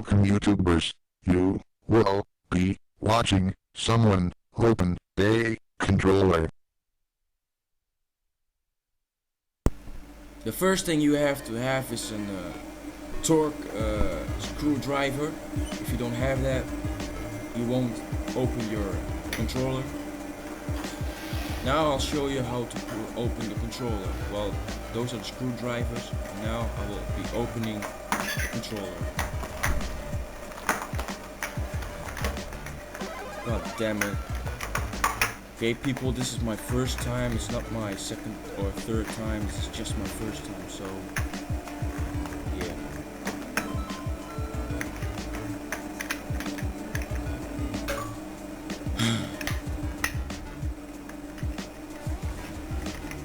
Welcome YouTubers. You will be watching someone open a controller. The first thing you have to have is a torque screwdriver. If you don't have that, you won't open your controller. Now I'll show you how to open the controller. Well, those are the screwdrivers. Now I will be opening the controller. God damn it. Okay people, this is my first time. It's not my second or third time. This is just my first time, so yeah.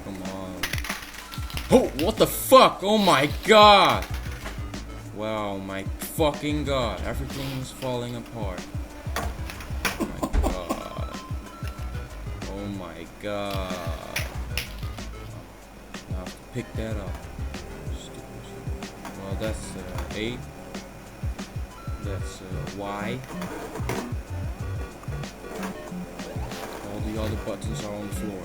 Come on. Oh, what the fuck? Oh my god. Wow, my fucking god. Everything is falling apart. Oh my god. I have to pick that up. Well, that's A. That's Y. All the other buttons are on the floor.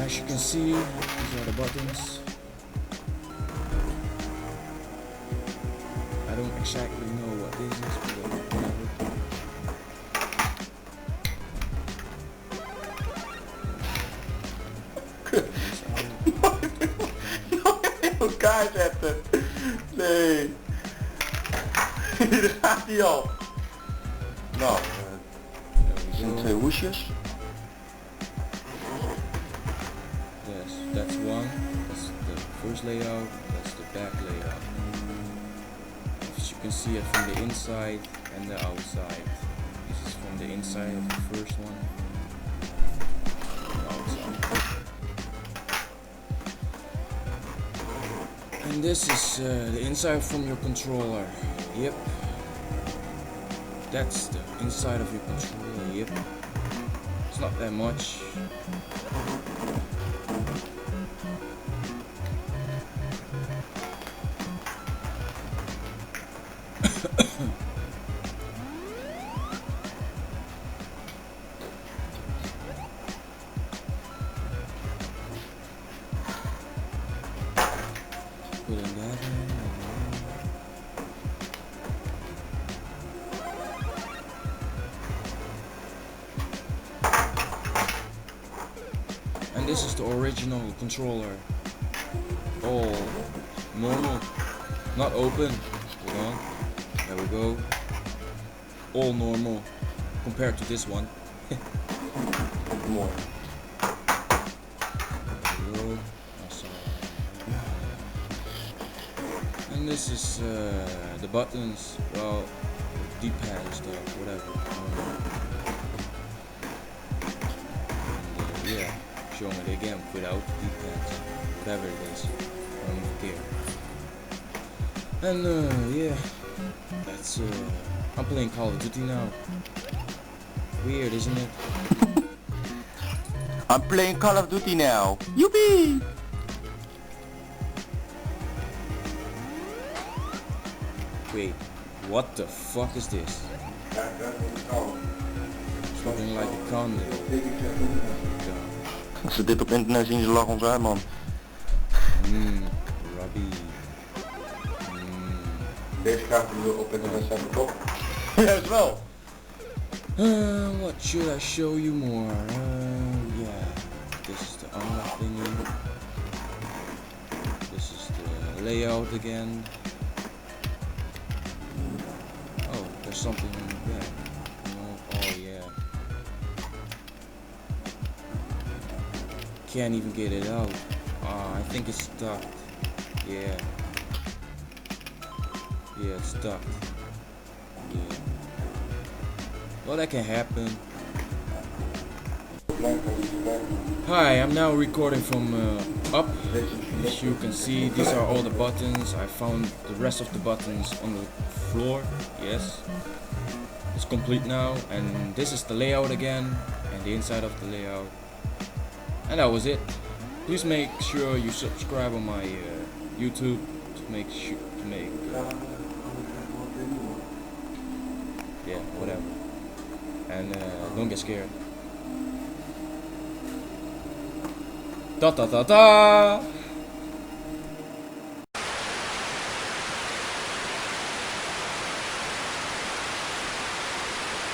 As you can see, these are the buttons. I don't exactly know what this is, In elkaar zetten. Nee. Daar gaat hij al. Nou, er zijn twee hoesjes. Yes, that's one. That's the first layout. That's the back layout. As you can see it from the inside and the outside. This is from the inside of the first one. And outside. And this is the inside from your controller. Yep. That's the inside of your controller. Yep. It's not that much. Putting that in. And this is the original controller. All normal, not open. Hold on. There we go. All normal compared to this one. Mooi. And this is the buttons, well, D-pad and stuff, whatever. And, yeah, showing it again without D-pads, whatever it is. I don't even care. And yeah, that's I'm playing Call of Duty now. Weird, isn't it? I'm playing Call of Duty now. Yippee! Wait, what the fuck is this? Looking like a condom. Als ze dit op internet zien, ze lachen ons uit, man. Robbie. Deze gaat er op internet zijn toch? Juist wel. What should I show you more? Yeah, this is the unlock thingy. This is the layout again. Oh, there's something in the back. No, oh yeah. Can't even get it out. I think it's stuck. Yeah. Yeah, it's stuck. Yeah. Well, that can happen. Hi, I'm now recording from up. As you can see, these are all the buttons. I found the rest of the buttons on the floor. Yes, it's complete now, and this is the layout again, and the inside of the layout. And that was it. Please make sure you subscribe on my YouTube to make sure to make yeah, whatever. And don't get scared. Ta ta ta ta.